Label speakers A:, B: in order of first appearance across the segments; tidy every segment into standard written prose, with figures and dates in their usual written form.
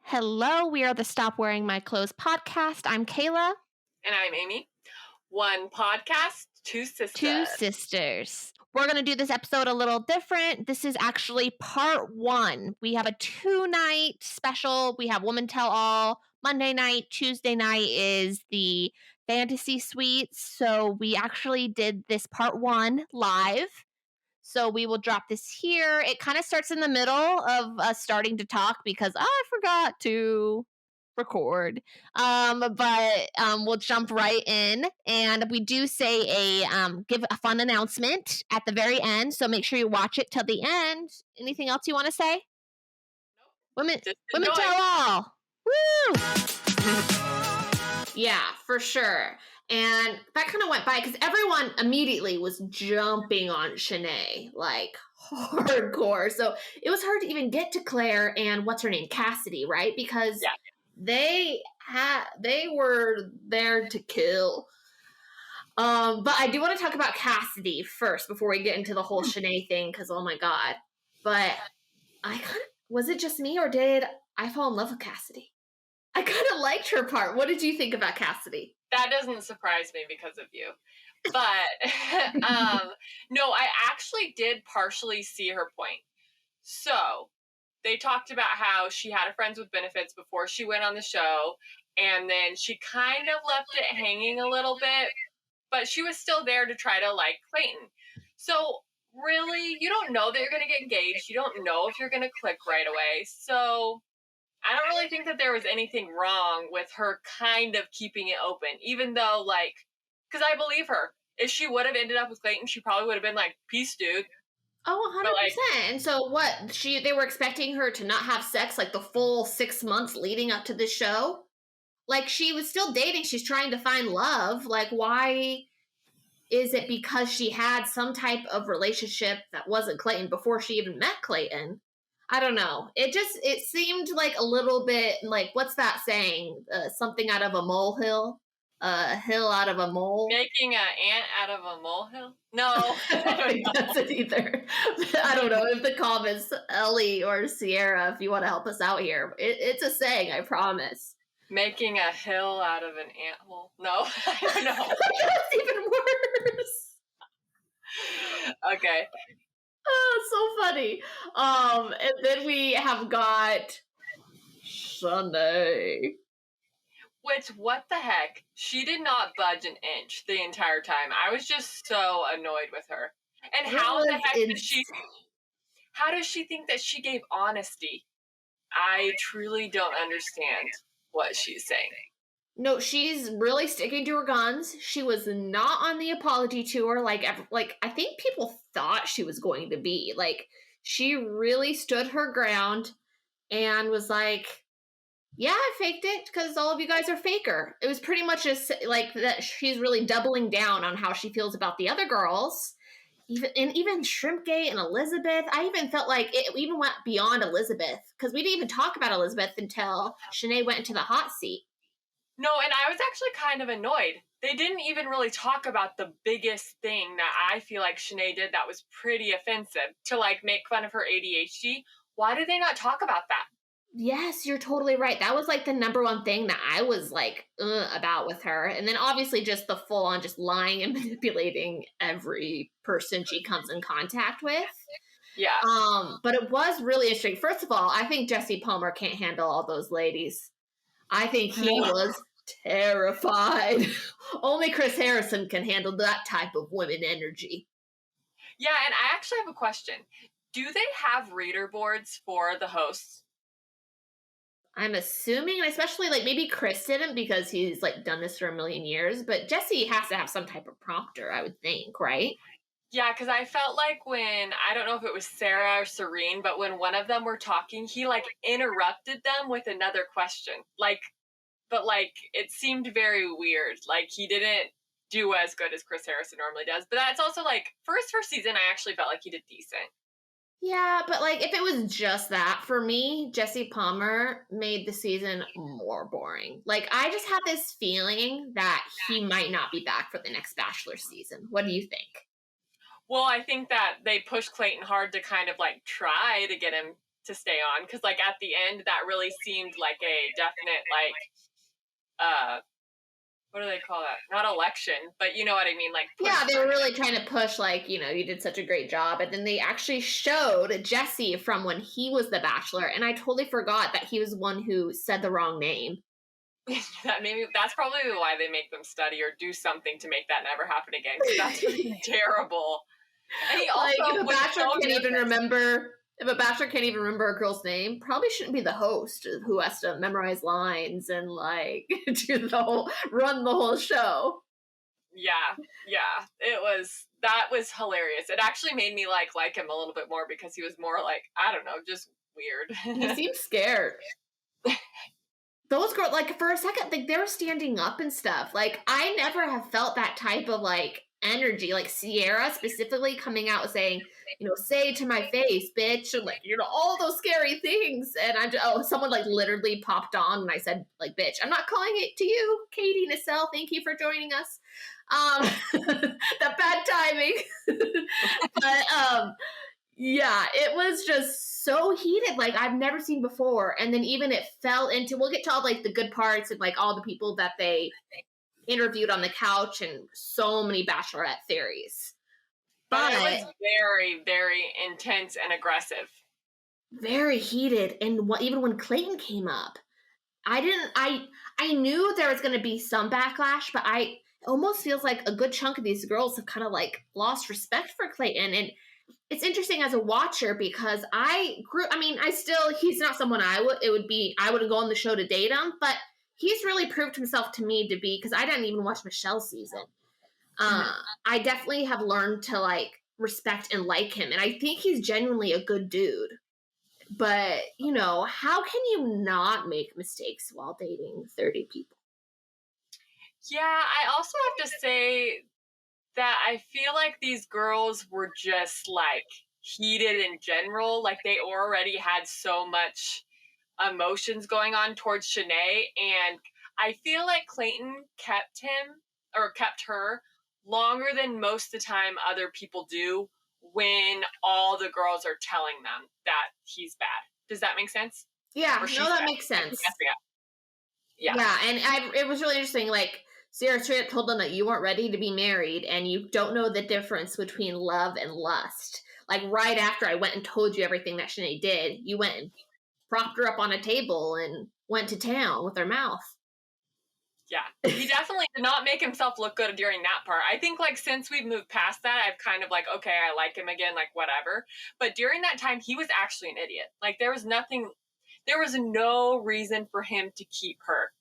A: Hello, we are the Stop Wearing My Clothes podcast. I'm Kayla.
B: And I'm Amy. One podcast, two sisters.
A: Two sisters. We're going to do this episode a little different. This is actually part 1. We have a 2-night special. We have Woman Tell All. Monday night, Tuesday night is the fantasy suites. So we actually did this part 1 live. So we will drop this here. It kind of starts in the middle of us starting to talk because I forgot to record. But we'll jump right in. And we do say give a fun announcement at the very end. So make sure you watch it till the end. Anything else you want to say? Nope. Women tell all. Woo! Yeah, for sure. And that kind of went by because everyone immediately was jumping on Shanae, like hardcore. So it was hard to even get to Claire and what's her name, Cassidy, right? Because they were there to kill. But I do want to talk about Cassidy first before we get into the whole Shanae thing because oh my god. But was it just me or did I fall in love with Cassidy? I kind of liked her part. What did you think about Cassidy?
B: That doesn't surprise me because of you. But, no, I actually did partially see her point. So, they talked about how she had a friends with benefits before she went on the show, and then she kind of left it hanging a little bit, but she was still there to try to like Clayton. So, really, you don't know that you're going to get engaged. You don't know if you're going to click right away. So I don't really think that there was anything wrong with her kind of keeping it open, even though, like, because I believe her. If she would have ended up with Clayton, she probably would have been like, peace, dude.
A: Oh, 100%. Like, and so what? They were expecting her to not have sex like the full 6 months leading up to this show? Like, she was still dating. She's trying to find love. Like, why is it because she had some type of relationship that wasn't Clayton before she even met Clayton? I don't know. It seemed like a little bit like, what's that saying? Something out of a molehill? A hill out of a mole?
B: Making an ant out of a molehill? No.
A: I don't think that's it either. I don't know if the comments, Ellie or Sierra, if you want to help us out here. It's a saying, I promise.
B: Making a hill out of an anthole? No, I don't know.
A: That's even worse.
B: Okay.
A: Oh, it's so funny. And then we have got Shanae.
B: Which, what the heck? She did not budge an inch the entire time. I was just so annoyed with her. And how the heck how does she think that she gave honesty? I truly don't understand what she's saying.
A: No, she's really sticking to her guns. She was not on the apology tour like I think people thought she was going to be. Like, she really stood her ground and was like, yeah, I faked it because all of you guys are faker. It was pretty much just like that she's really doubling down on how she feels about the other girls. Even Shrimpgate and Elizabeth. I even felt like it even went beyond Elizabeth because we didn't even talk about Elizabeth until Shanae went into the hot seat.
B: No, and I was actually kind of annoyed. They didn't even really talk about the biggest thing that I feel like Shanae did that was pretty offensive, to like make fun of her ADHD. Why did they not talk about that?
A: Yes, you're totally right. That was like the number one thing that I was like about with her. And then obviously just the full on just lying and manipulating every person she comes in contact with.
B: Yeah.
A: But it was really interesting. First of all, I think Jesse Palmer can't handle all those ladies. I think he was terrified. Only Chris Harrison can handle that type of women energy.
B: Yeah, and I actually have a question. Do they have reader boards for the hosts?
A: I'm assuming, and especially like maybe Chris didn't because he's like done this for a million years, but Jesse has to have some type of prompter, I would think, right?
B: Yeah, because I felt like when, I don't know if it was Sarah or Serene, but when one of them were talking, he like interrupted them with another question. But it seemed very weird. Like, he didn't do as good as Chris Harrison normally does. But that's also like, for his first season, I actually felt like he did decent.
A: Yeah, but, like, if it was just that, for me, Jesse Palmer made the season more boring. Like, I just have this feeling that he might not be back for the next Bachelor season. What do you think?
B: Well, I think that they pushed Clayton hard to kind of like try to get him to stay on because like at the end that really seemed like a definite like what do they call that? Not election, but you know what I mean, like push
A: Yeah, they
B: for
A: were
B: him.
A: really trying to push, like, you did such a great job. And then they actually showed Jesse from when he was the Bachelor. And I totally forgot that he was one who said the wrong name.
B: That's probably why they make them study or do something to make that never happen again because that's freaking terrible. And he
A: Like,
B: also was so nervous.
A: if a bachelor can't even remember a girl's name, probably shouldn't be the host who has to memorize lines and like run the whole show.
B: Yeah, yeah. That was hilarious. It actually made me like him a little bit more because he was more like, I don't know, just
A: He
B: weird.
A: seems scared. Those girls, like, for a second, like, they were standing up and stuff. Like, I never have felt that type of like energy. Like Sierra specifically coming out saying, say it to my face, bitch, and like, all those scary things. And someone like literally popped on and I said, like, bitch, I'm not calling it to you, Katie Nacelle. Thank you for joining us. That bad timing. But yeah, it was just so heated, like I've never seen before. And then even it fell into, we'll get to all like the good parts and like all the people that they interviewed on the couch and so many Bachelorette theories.
B: But it
A: But
B: was very, very intense and aggressive.
A: very heated. And even when Clayton came up, I knew there was going to be some backlash, but it almost feels like a good chunk of these girls have kind of like lost respect for Clayton. And it's interesting as a watcher because he's not someone I wouldn't go on the show to date him, but he's really proved himself to me to be, because I didn't even watch Michelle's season. I definitely have learned to like respect and like him, and I think he's genuinely a good dude. But how can you not make mistakes while dating 30 people?
B: Yeah, I also have to say that I feel like these girls were just like heated in general. Like they already had so much emotions going on towards Shanae, and I feel like Clayton kept her longer than most of the time other people do when all the girls are telling them that he's bad. Does that make sense?
A: Yeah,
B: Or
A: no,
B: she's
A: that
B: bad.
A: makes sense.
B: Yeah.
A: Yeah, and it was really interesting. Like Sarah straight up told them that you weren't ready to be married and you don't know the difference between love and lust. Like right after I went and told you everything that Shanae did, you went and propped her up on a table and went to town with her mouth.
B: Yeah, he definitely did not make himself look good during that part. I think like since we've moved past that, I've kind of like, okay, I like him again, like whatever. But during that time, he was actually an idiot. Like there was no reason for him to keep her.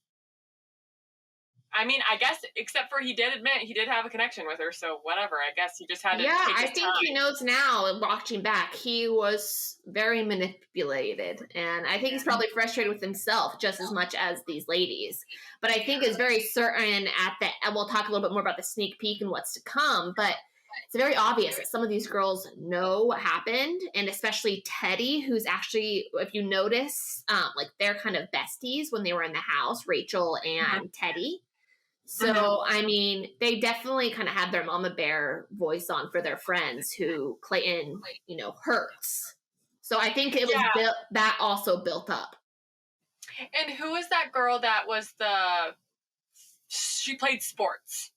B: I mean, I guess except for he did admit he did have a connection with her, so whatever. I guess he just had to
A: Yeah,
B: take
A: I
B: his
A: think
B: time.
A: he knows now, watching back, he was very manipulated. And I think he's probably frustrated with himself just as much as these ladies. But I think it's very certain and we'll talk a little bit more about the sneak peek and what's to come, but it's very obvious that some of these girls know what happened, and especially Teddy, who's actually, if you notice, like they're kind of besties when they were in the house, Rachel and Teddy. So, I mean, they definitely kind of have their mama bear voice on for their friends who Clayton, hurts. So I think it was that also built up.
B: And who was that girl that was she played sports?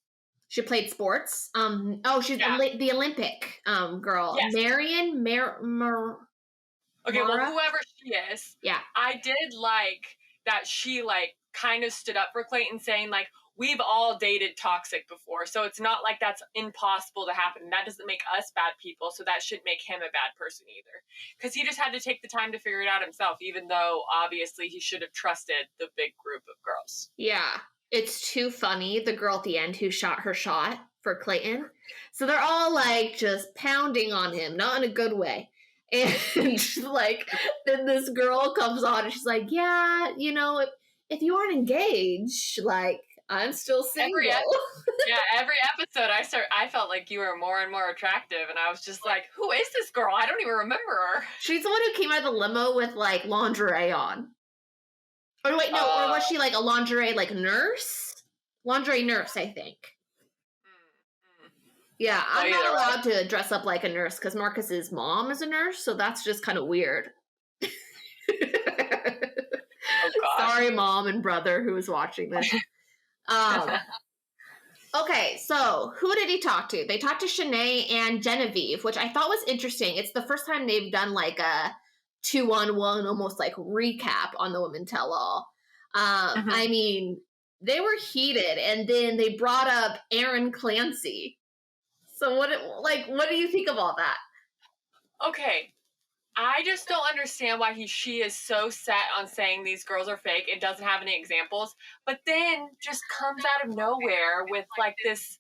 A: She played sports. She's the Olympic girl.
B: Yes.
A: Marion
B: Okay, well, whoever she is.
A: Yeah.
B: I did like that she like kind of stood up for Clayton, saying like, we've all dated toxic before, so it's not like that's impossible to happen. That doesn't make us bad people, so that shouldn't make him a bad person either. Because he just had to take the time to figure it out himself, even though obviously he should have trusted the big group of girls.
A: Yeah. It's too funny, the girl at the end who shot her shot for Clayton. So they're all like just pounding on him, not in a good way. And like, then this girl comes on and she's like, yeah, if you aren't engaged, like, I'm still single.
B: Every episode I felt like you were more and more attractive, and I was just like, who is this girl? I don't even remember her.
A: She's the one who came out of the limo with like lingerie on. Or wait, no, or was she like a lingerie like nurse? Lingerie nurse, I think. Yeah, I'm not allowed to dress up like a nurse because Marcus's mom is a nurse, so that's just kind of weird.
B: Oh,
A: sorry, mom and brother who is watching this. Okay, so who did he talk to? They talked to Shanae and Genevieve, which I thought was interesting. It's the first time they've done like a 2-on-1 almost like recap on the Women Tell All. I mean, they were heated, and then they brought up Aaron Clancy. So what do you think of all that?
B: Okay, I just don't understand why she is so set on saying these girls are fake and doesn't have any examples, but then just comes out of nowhere with like this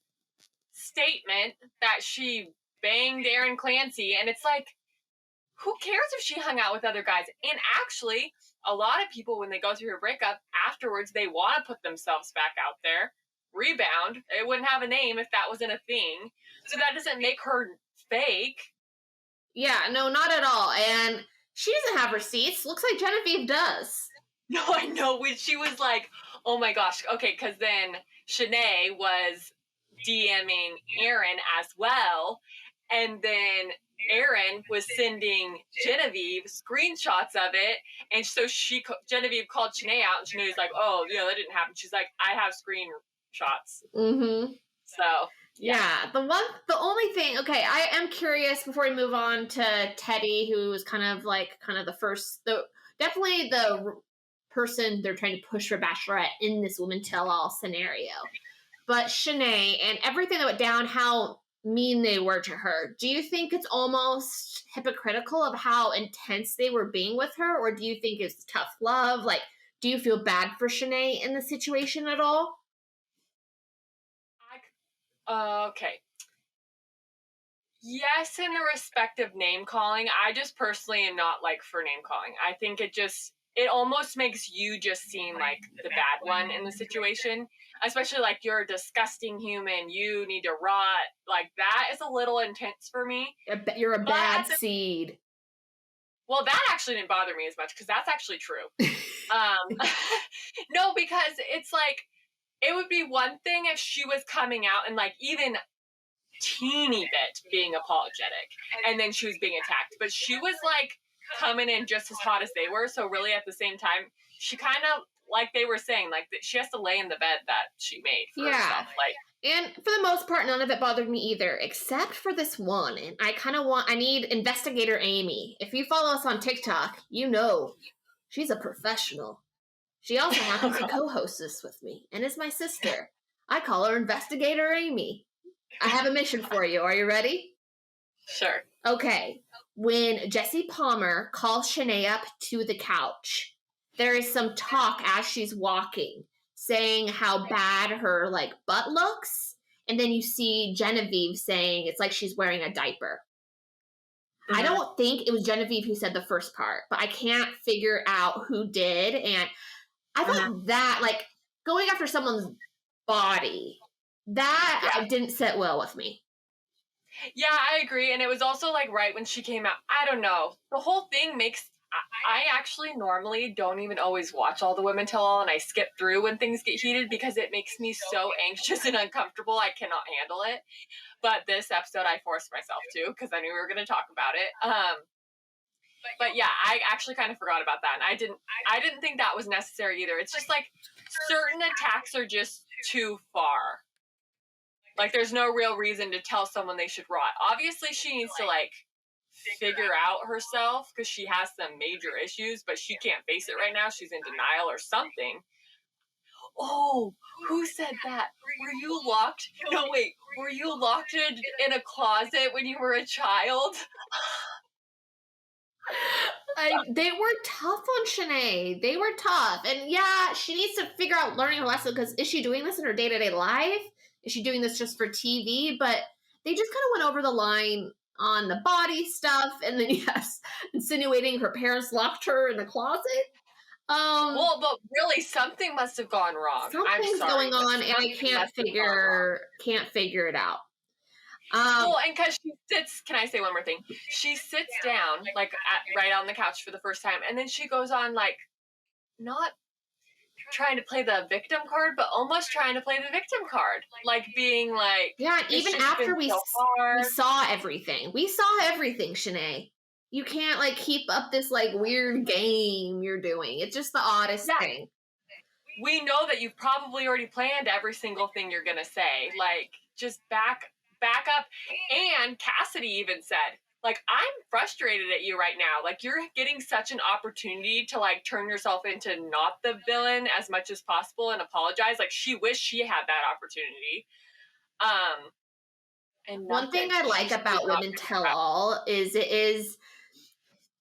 B: statement that she banged Aaron Clancy, and it's like, who cares if she hung out with other guys? And actually, a lot of people, when they go through a breakup, afterwards they want to put themselves back out there. Rebound. It wouldn't have a name if that wasn't a thing. So that doesn't make her fake.
A: Yeah, no, not at all. And she doesn't have receipts. Looks like Genevieve does.
B: No, I know. When she was like, oh my gosh. Okay, because then Shanae was DMing Aaron as well. And then Aaron was sending Genevieve screenshots of it. And so Genevieve called Shanae out, and Shanae was like, oh, yeah, that didn't happen. She's like, I have screenshots.
A: Mm-hmm.
B: So...
A: Yeah, the only thing, okay, I am curious before we move on to Teddy, who was kind of definitely the person they're trying to push for Bachelorette in this Women Tell All scenario. But Shanae and everything that went down, how mean they were to her, do you think it's almost hypocritical of how intense they were being with her, or do you think it's tough love? Like, do you feel bad for Shanae in the situation at all?
B: Okay. Yes, in the respect of name calling. I just personally am not like for name calling. I think it almost makes you just seem like the bad one in the situation. Especially like, you're a disgusting human, you need to rot. Like, that is a little intense for me.
A: You're a bad seed.
B: Well, that actually didn't bother me as much, because that's actually true. No, because it's like, it would be one thing if she was coming out and like even teeny bit being apologetic, and then she was being attacked. But she was like coming in just as hot as they were. So really, at the same time, she kind of, like they were saying, like she has to lay in the bed that she made for herself. Like,
A: and for the most part, none of it bothered me either, except for this one. And I need Investigator Amy. If you follow us on TikTok, you know she's a professional. She also happens to co-host this with me and is my sister. I call her Investigator Amy. I have a mission for you. Are you ready?
B: Sure.
A: Okay. When Jesse Palmer calls Shanae up to the couch, there is some talk as she's walking, saying how bad her like butt looks. And then you see Genevieve saying it's like she's wearing a diaper. Mm-hmm. I don't think it was Genevieve who said the first part, but I can't figure out who did. And I thought that, like, going after someone's body, that didn't sit well with me.
B: Yeah, I agree. And it was also, like, right when she came out, I don't know. The whole thing makes... I actually normally don't even always watch all the Women Tell All, and I skip through when things get heated because it makes me so anxious and uncomfortable. I cannot handle it. But this episode, I forced myself to, because I knew we were going to talk about it. But yeah, I actually kind of forgot about that, and I didn't think that was necessary either. It's just like certain attacks are just too far. Like, there's no real reason to tell someone they should rot. Obviously, she needs to like figure out herself because she has some major issues, but she can't face it right now. She's in denial or something. Oh, who said that? Were you locked? No, wait. Were you locked in a closet when you were a child?
A: They were tough on Shanae. They were tough. And yeah, she needs to figure out learning her lesson, because is she doing this in her day-to-day life? Is she doing this just for TV? But they just kind of went over the line on the body stuff, and then, yes, insinuating her parents locked her in the closet.
B: Well, but really, something must have gone wrong. I'm
A: Something's
B: sorry,
A: going on, and I
B: something
A: can't
B: must have gone wrong.
A: figure it out.
B: Well, and because she sits, can I say one more thing? She sits down, like, right on the couch for the first time, and then she goes on, like, not trying to play the victim card, but almost trying to play the victim card. Like, being like,
A: Yeah, and
B: it's
A: even
B: just
A: after
B: been so hard.
A: we saw everything. We saw everything, Shanae. You can't, like, keep up this, like, weird game you're doing. It's just the oddest thing.
B: We know that you've probably already planned every single thing you're going to say. Like, just back up. And Cassidy even said, like, I'm frustrated at you right now. Like, you're getting such an opportunity to, like, turn yourself into not the villain as much as possible and apologize. Like, she wished she had that opportunity. And
A: one thing I like about Women Tell All is it is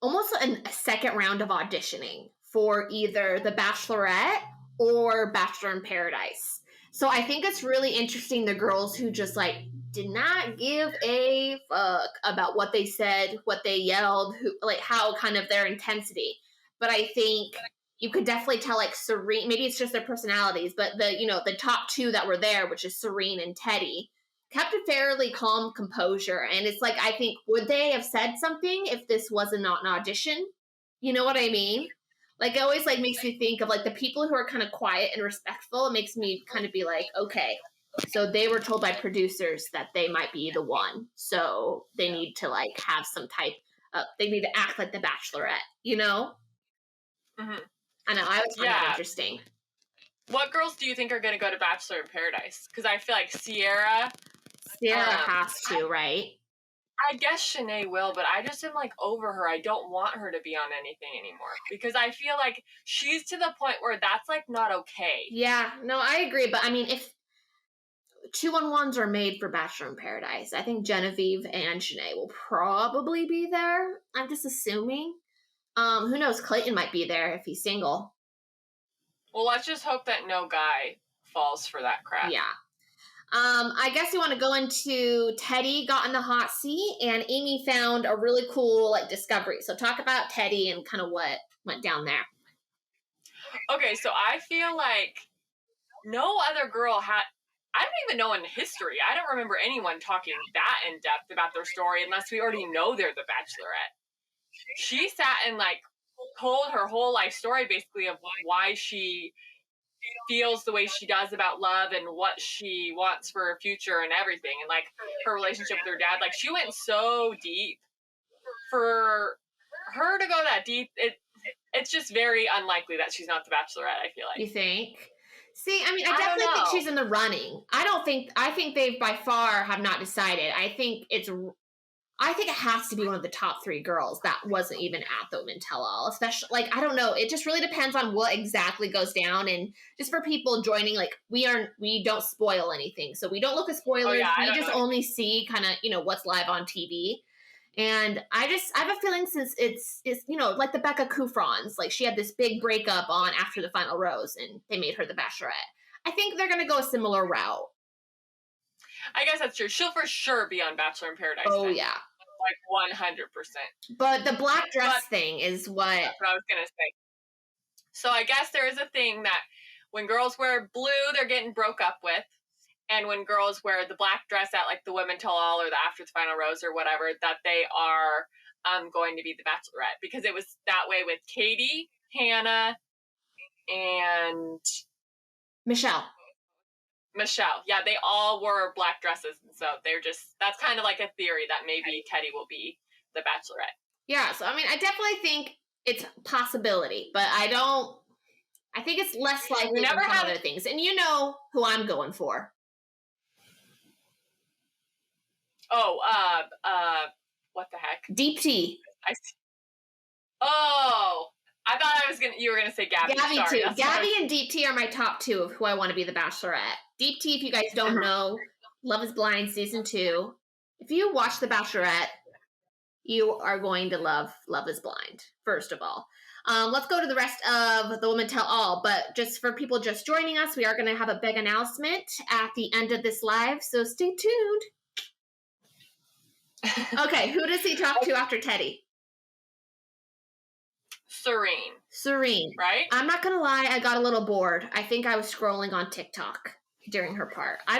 A: almost a second round of auditioning for either The Bachelorette or Bachelor in Paradise. So I think it's really interesting the girls who just, like, did not give a fuck about what they said, what they yelled, who, like, how kind of their intensity. But I think you could definitely tell, like, Serene, maybe it's just their personalities, but the top two that were there, which is Serene and Teddy, kept a fairly calm composure. And it's like, I think, would they have said something if this wasn't not an audition? You know what I mean? Like, it always, like, makes me think of, like, the people who are kind of quiet and respectful. It makes me kind of be like, okay, so they were told by producers that they might be the one. So they need to, like, have some type of, they need to act like the Bachelorette, you know?
B: Mm-hmm.
A: I know, I always find that interesting.
B: What girls do you think are going to go to Bachelor in Paradise? Because I feel like Sierra
A: has to, right?
B: I guess Shanae will, but I just am, like, over her. I don't want her to be on anything anymore because I feel like she's to the point where that's, like, not okay.
A: Yeah, no, I agree. But I mean, if 2-on-1s are made for Bachelor in Paradise, I think Genevieve and Shanae will probably be there. I'm just assuming. Who knows? Clayton might be there if he's single.
B: Well, let's just hope that no guy falls for that crap.
A: Yeah. I guess you want to go into Teddy got in the hot seat and Amy found a really cool, like, discovery. So talk about Teddy and kind of what went down there.
B: Okay, so I feel like no other girl I don't even know in history. I don't remember anyone talking that in depth about their story unless we already know they're the Bachelorette. She sat and, like, told her whole life story basically of why she feels the way she does about love and what she wants for her future and everything, and, like, her relationship with her dad. Like, she went so deep. For her to go that deep, it's just very unlikely that she's not the Bachelorette, I feel like.
A: You think? See, I mean, I definitely think she's in the running. I think they by far have not decided. I think it has to be one of the top 3 girls that wasn't even at the Women Tell All. Especially, like, I don't know. It just really depends on what exactly goes down. And just for people joining, like, we don't spoil anything. So we don't look at spoilers. We just only see kind of, what's live on TV. And I have a feeling since it's like the Becca Kufrons, like, she had this big breakup on After the Final Rose and they made her the Bachelorette. I think they're going to go a similar route.
B: I guess that's true. She'll for sure be on Bachelor in Paradise.
A: Oh, yeah.
B: Like 100%.
A: But the black dress thing is what...
B: That's what I was going to say. So I guess there is a thing that when girls wear blue, they're getting broke up with. And when girls wear the black dress at, like, the Women Tell All or the After the Final Rose or whatever, that they are going to be the Bachelorette. Because it was that way with Katie, Hannah, and...
A: Michelle.
B: Yeah, they all wore black dresses. And so that's kind of like a theory that maybe Teddy will be the Bachelorette.
A: Yeah, so, I mean, I definitely think it's a possibility. But I think it's less likely than some other things. And you know who I'm going for.
B: Oh, what the heck?
A: Deep T.
B: Oh, I thought you were gonna say Gabby.
A: Gabby too. Gabby and Deep T are my top 2 of who I want to be the Bachelorette. Deep T, if you guys don't know, Love is Blind season 2. If you watch The Bachelorette, you are going to love Love is Blind, first of all. Let's go to the rest of the Women Tell All. But just for people just joining us, we are going to have a big announcement at the end of this live, so stay tuned. Okay, who does he talk to after Teddy?
B: Serene.
A: Serene.
B: Right?
A: I'm not going to lie, I got a little bored. I think I was scrolling on TikTok during her part. I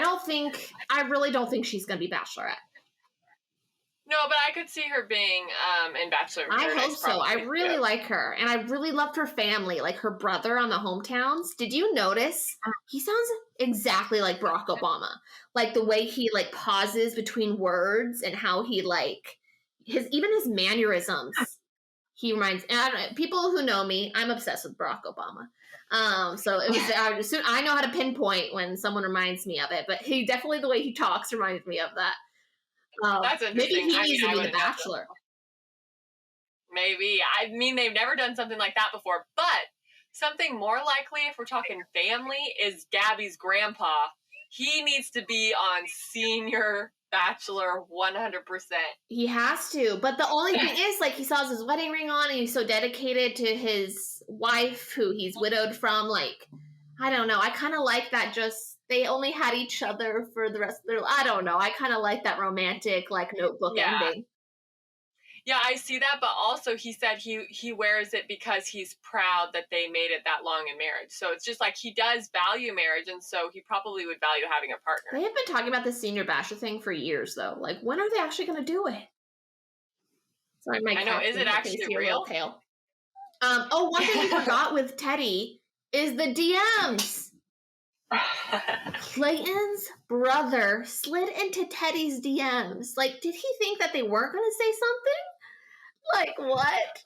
A: really don't think she's going to be Bachelorette.
B: No, but I could see her being in Bachelor in
A: I
B: Paradise.
A: hope so. I really like her. And I really loved her family, like her brother on the Hometowns. Did you notice? He sounds exactly like Barack Obama. Like the way he like pauses between words and how he like even his mannerisms. He reminds people who know me, I'm obsessed with Barack Obama. So it was I know how to pinpoint when someone reminds me of it, but he definitely the way he talks reminds me of that.
B: That's interesting.
A: Maybe he needs to be the Bachelor.
B: Maybe. I mean, they've never done something like that before, but something more likely, if we're talking family, is Gabby's grandpa. He needs to be on Senior Bachelor 100%.
A: He has to, but the only thing is, like, he still has his wedding ring on, and he's so dedicated to his wife, who he's widowed from. Like, I don't know. I kind of like that. Just they only had each other for the rest of their. I don't know. I kind of like that romantic, like, Notebook ending.
B: Yeah, I see that, but also he said he wears it because he's proud that they made it that long in marriage. So it's just like he does value marriage, and so he probably would value having a partner.
A: They have been talking about the Senior Bachelor thing for years, though. Like, when are they actually going to do it? Sorry, my
B: I know. Is it actually real?
A: One thing we forgot with Teddy is the DMs. Clayton's brother slid into Teddy's DMs. Like, did he think that they weren't going to say something? Like, what?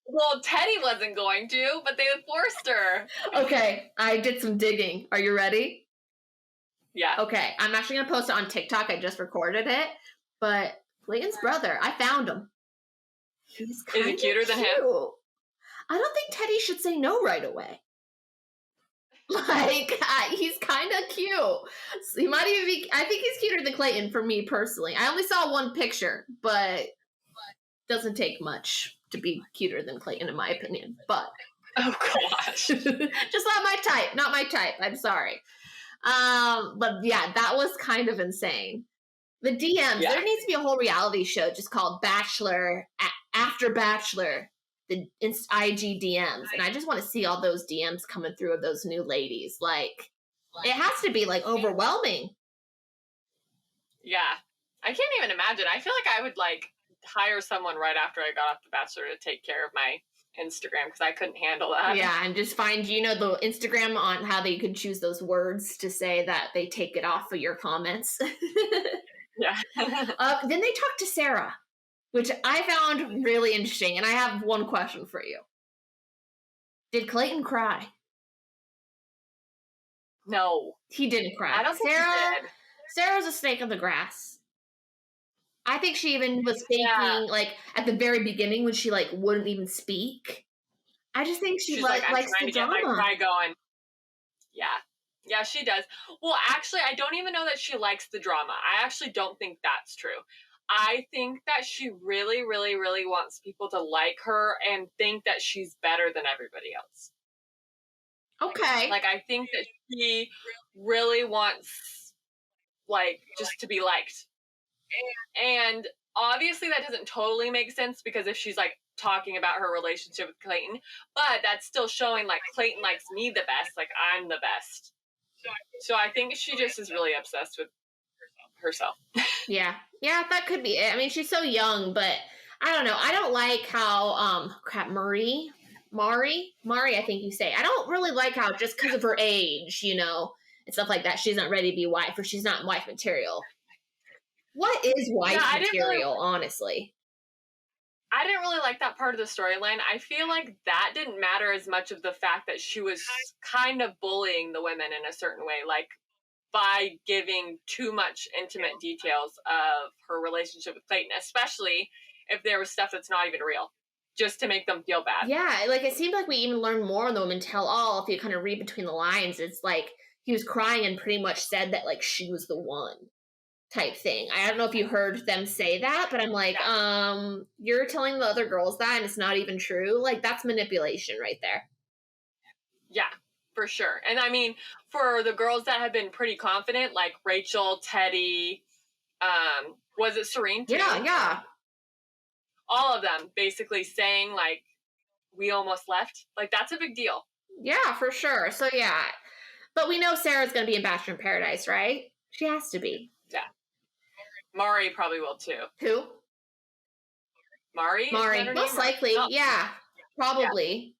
B: Well, Teddy wasn't going to, but they forced her.
A: Okay, I did some digging. Are you ready?
B: Yeah.
A: Okay, I'm actually going to post it on TikTok. I just recorded it. But Clayton's brother, I found him. He's kind of
B: Is he cuter than him?
A: I don't think Teddy should say no right away. Like, he's kind of cute. So he might even be, I think he's cuter than Clayton for me personally. I only saw one picture, but doesn't take much to be cuter than Clayton in my opinion. But
B: oh gosh.
A: Just not my type. I'm sorry. But yeah, that was kind of insane. The DMs, there needs to be a whole reality show just called Bachelor After Bachelor. The IG DMs, and I just want to see all those DMs coming through of those new ladies. Like, it has to be like overwhelming.
B: Yeah, I can't even imagine. I feel like I would like hire someone right after I got off The Bachelor to take care of my Instagram because I couldn't handle that. Yeah,
A: and just find the Instagram on how they could choose those words to say that they take it off of your comments.
B: Yeah.
A: Then they talked to Sarah, which I found really interesting. And I have one question for you. Did Clayton cry?
B: No.
A: He didn't cry.
B: I don't think he did.
A: Sarah's a snake in the grass. I think she even was faking, like, at the very beginning when she, like, wouldn't even speak. I just think she's likes
B: I'm trying
A: the
B: to
A: drama.
B: get my cry going. Yeah. Yeah, she does. Well, actually, I don't even know that she likes the drama. I actually don't think that's true. I think that she really, really, really wants people to like her and think that she's better than everybody else.
A: Okay.
B: Like, I think that she really wants, like, just to be liked. And obviously that doesn't totally make sense because if she's, like, talking about her relationship with Clayton, but that's still showing, like, Clayton likes me the best, like, I'm the best. So I think she just is really obsessed with herself.
A: Yeah, that could be it. I mean, she's so young, but I don't know. I don't like how Mari, I think you say. I don't really like how just because of her age, and stuff like that, she's not ready to be wife or she's not wife material. What is wife material, honestly?
B: I didn't really like that part of the storyline. I feel like that didn't matter as much of the fact that she was kind of bullying the women in a certain way, like by giving too much intimate details of her relationship with Clayton, especially if there was stuff that's not even real, just to make them feel bad.
A: Yeah, like it seemed like we even learned more on the Women Tell All. If you kind of read between the lines, it's like he was crying and pretty much said that like she was the one type thing. I don't know if you heard them say that, but I'm like, you're telling the other girls that and it's not even true. Like that's manipulation right there.
B: Yeah. For sure. And I mean, for the girls that have been pretty confident, like Rachel, Teddy, was it Serene too?
A: Yeah.
B: All of them basically saying like, we almost left. Like, that's a big deal.
A: Yeah, for sure. So yeah. But we know Sarah's going to be in Bachelor in Paradise, right? She has to be.
B: Yeah. Mari probably will too.
A: Who?
B: Mari?
A: Mari. Most likely.
B: No.
A: Yeah. Probably.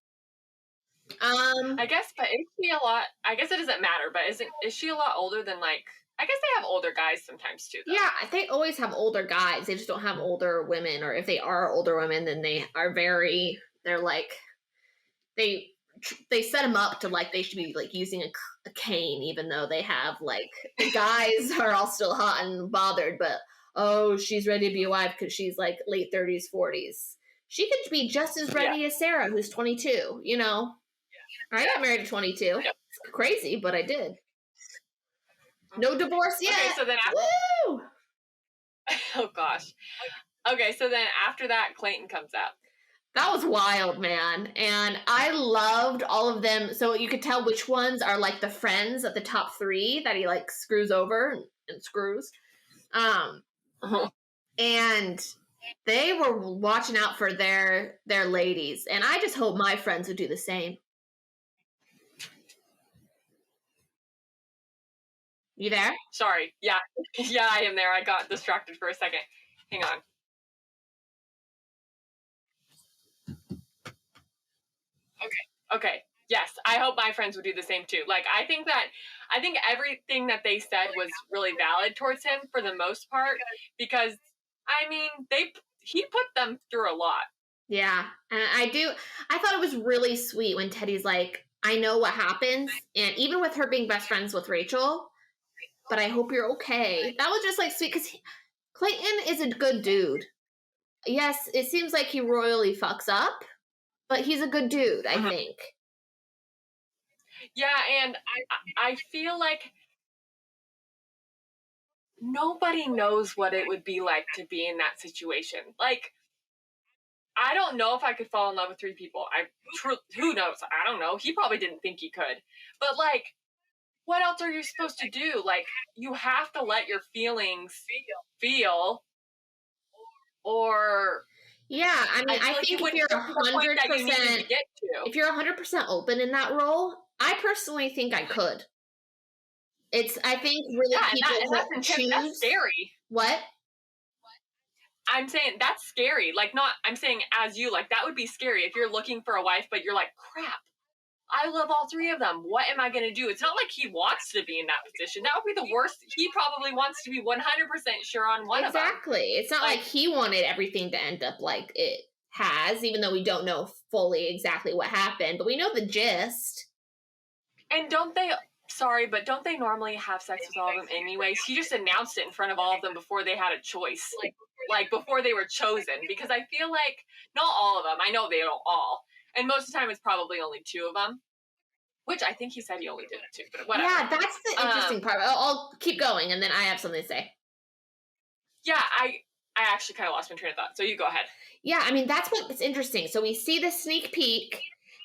A: Yeah.
B: I guess, but is she a lot? I guess it doesn't matter, but is she a lot older than, like, I guess they have older guys sometimes too, though.
A: Yeah, they always have older guys. They just don't have older women, or if they are older women, then they're like, they set them up to, like, they should be, like, using a cane, even though they have, like, the guys are all still hot and bothered, but, oh, she's ready to be a wife because she's, like, late 30s, 40s. She could be just as ready as Sarah, who's 22, you know? Yeah. I got married at 22. Yep. It's crazy, but I did. No divorce yet.
B: Okay, so then
A: Woo!
B: Oh, gosh. Okay, so then after that, Clayton comes out.
A: That was wild, man. And I loved all of them. So you could tell which ones are, like, the friends of the top 3 that he, like, screws over and screws. And they were watching out for their ladies. And I just hope my friends would do the same. You there?
B: Sorry. Yeah. Yeah, I am there. I got distracted for a second. Hang on. Okay. Yes, I hope my friends would do the same too. Like, I think everything that they said was really valid towards him for the most part, because, I mean, he put them through a lot.
A: Yeah, and I thought it was really sweet when Teddy's like, I know what happens, and even with her being best friends with Rachel, but I hope you're okay. That was just, like, sweet, because Clayton is a good dude. Yes, it seems like he royally fucks up, but he's a good dude, I think.
B: Yeah, and I feel like nobody knows what it would be like to be in that situation. Like, I don't know if I could fall in love with 3 people. Who knows? I don't know. He probably didn't think he could. But, like, what else are you supposed to do? Like, you have to let your feelings feel, or... Yeah, I mean, I think if you're 100%,
A: if you're 100% open in that role, I personally think I could. I think really people choose.
B: That's scary.
A: What?
B: I'm saying that's scary. Like, I'm saying as you, like, that would be scary if you're looking for a wife, but you're like, crap, I love all 3 of them. What am I going to do? It's not like he wants to be in that position. That would be the worst. He probably wants to be 100% sure on one of them.
A: Exactly. It's not like he wanted everything to end up like it has, even though we don't know fully exactly what happened, but we know the gist.
B: And don't they normally have sex with all of them anyways? He just announced it in front of all of them before they had a choice. Like before they were chosen. Because I feel like, not all of them, I know they don't all. And most of the time it's probably only 2 of them. Which I think he said he only did 2, but whatever.
A: Yeah, that's the interesting part. I'll keep going, and then I have something to say.
B: Yeah, I actually kind of lost my train of thought, so you go ahead.
A: Yeah, I mean, that's what's interesting. So we see the sneak peek,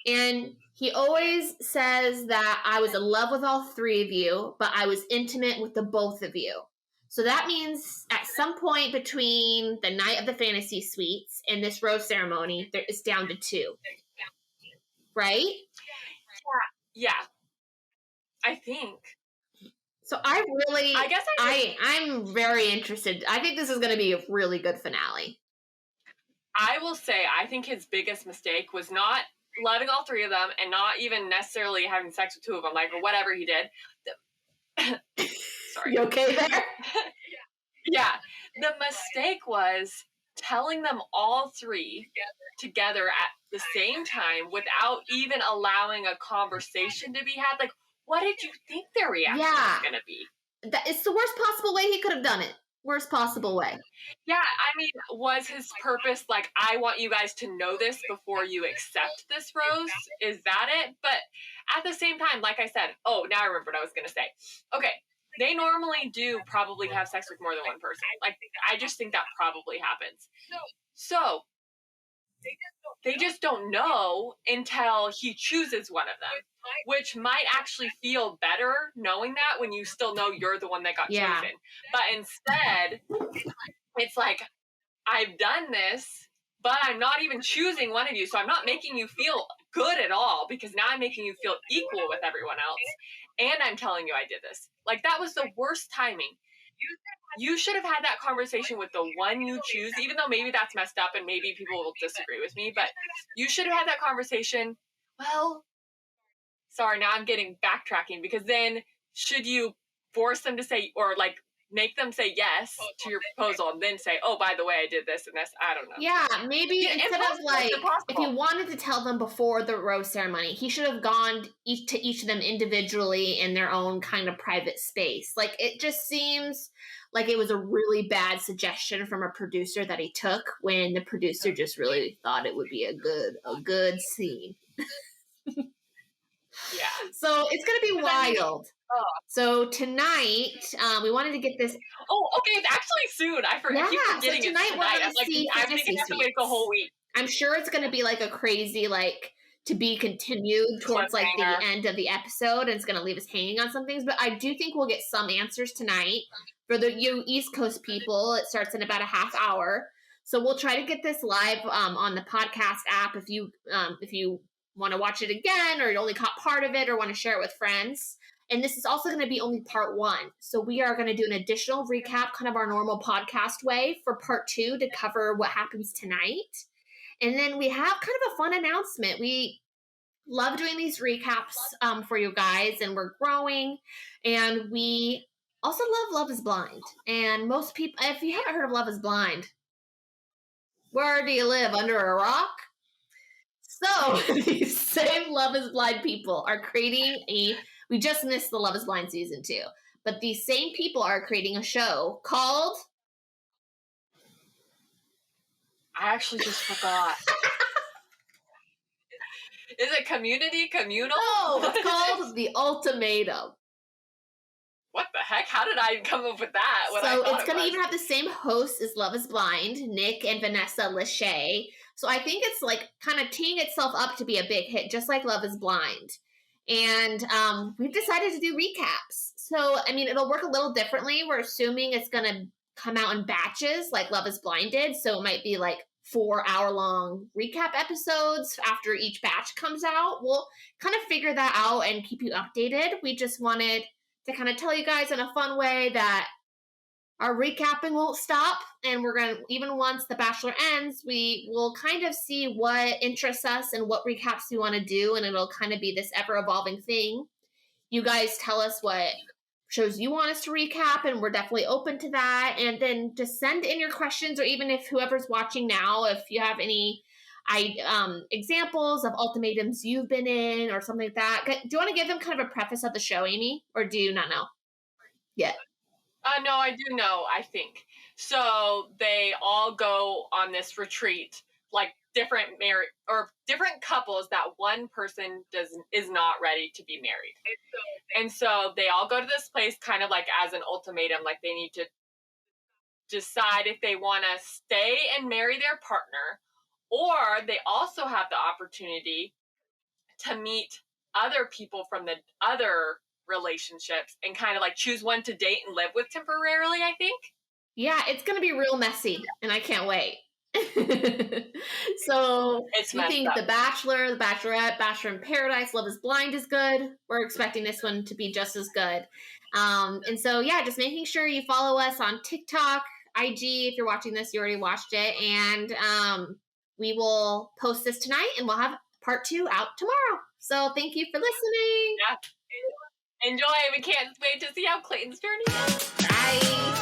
A: and he always says that I was in love with all 3 of you, but I was intimate with the both of you. So that means at some point between the night of the fantasy suites and this rose ceremony, it's down to 2. Right?
B: Yeah. I think.
A: So I'm very interested. I think this is going to be a really good finale.
B: I will say, I think his biggest mistake was not loving all 3 of them and not even necessarily having sex with 2 of them, like, or whatever he did. Sorry.
A: You okay there?
B: Yeah. The mistake was telling them all 3 together at the same time without even allowing a conversation to be had. Like, what did you think their reaction was going to be?
A: It's the worst possible way he could have done it. Worst possible way.
B: Yeah, I mean, was his purpose like, I want you guys to know this before you accept this rose? Is that it? But at the same time, like I said, now I remember what I was going to say. Okay, they normally do probably have sex with more than one person. Like, I just think that probably happens. So, they just don't know until he chooses one of them, which might actually feel better knowing that when you still know you're the one that got chosen. But instead, it's like, I've done this. but I'm not even choosing one of you. So I'm not making you feel good at all, because now I'm making you feel equal with everyone else. And I'm telling you I did this. Like, that was the worst timing. You should have had that conversation with the one you choose, even though maybe that's messed up and maybe people will disagree with me, but you should have had that conversation. Well, sorry, now I'm getting backtracking, because then should you force them to say, or like make them say yes to your proposal and then say, oh, by the way, I did this and this? I don't know.
A: Yeah, maybe instead of like, if he wanted to tell them before the rose ceremony, he should have gone to each of them individually in their own kind of private space. Like, it just seems like it was a really bad suggestion from a producer that he took, when the producer just really thought it would be a good scene.
B: Yeah.
A: So it's going to be wild. So tonight, we wanted to get this.
B: Oh, okay. It's actually soon. I forget.
A: Yeah,
B: I keep forgetting
A: so tonight
B: it's tonight. I'm
A: see
B: thinking I have to wait the whole week.
A: I'm sure it's going to be like a crazy, like, to be continued towards like the end of the episode, and it's going to leave us hanging on some things. But I do think we'll get some answers tonight. For you East Coast people, it starts in about a half hour. So we'll try to get this live on the podcast app. If you want to watch it again, or you only caught part of it, or want to share it with friends. And this is also going to be only part 1. So we are going to do an additional recap, kind of our normal podcast way, for part 2 to cover what happens tonight. And then we have kind of a fun announcement. We love doing these recaps for you guys, and we're growing. And we also love Love is Blind. And most people, if you haven't heard of Love is Blind, where do you live? Under a rock? So these same Love is Blind people are creating we just missed the Love is Blind season 2, but these same people are creating a show called,
B: I actually just forgot. Is it Communal?
A: No, it's called The Ultimatum.
B: What the heck? How did I come up with that?
A: So it's going to even have the same hosts as Love is Blind, Nick and Vanessa Lachey. So I think it's like kind of teeing itself up to be a big hit, just like Love is Blind. And we've decided to do recaps. So, I mean, it'll work a little differently. We're assuming it's going to come out in batches like Love is Blind did. So it might be like 4-hour-long recap episodes after each batch comes out. We'll kind of figure that out and keep you updated. We just wanted to kind of tell you guys in a fun way that our recapping won't stop, and we're going to, even once The Bachelor ends, we will kind of see what interests us and what recaps we want to do, and it'll kind of be this ever-evolving thing. You guys tell us what shows you want us to recap, and we're definitely open to that. And then just send in your questions, or even if whoever's watching now, if you have any examples of ultimatums you've been in or something like that. Do you want to give them kind of a preface of the show, Amy, or do you not know yet?
B: No, I do know, I think. So they all go on this retreat, like different couples that one person is not ready to be married. And so they all go to this place kind of like as an ultimatum, like they need to decide if they want to stay and marry their partner, or they also have the opportunity to meet other people from the other relationships and kind of like choose one to date and live with temporarily, I think.
A: Yeah, it's going to be real messy, and I can't wait. So you think The Bachelor, The Bachelorette, Bachelor in Paradise, Love is Blind is good. We're expecting this one to be just as good. And so, yeah, just making sure you follow us on TikTok, IG. If you're watching this, you already watched it. And we will post this tonight, and we'll have part 2 out tomorrow. So thank you for listening.
B: Yeah. Enjoy. We can't wait to see how Clayton's journey goes.
A: Bye.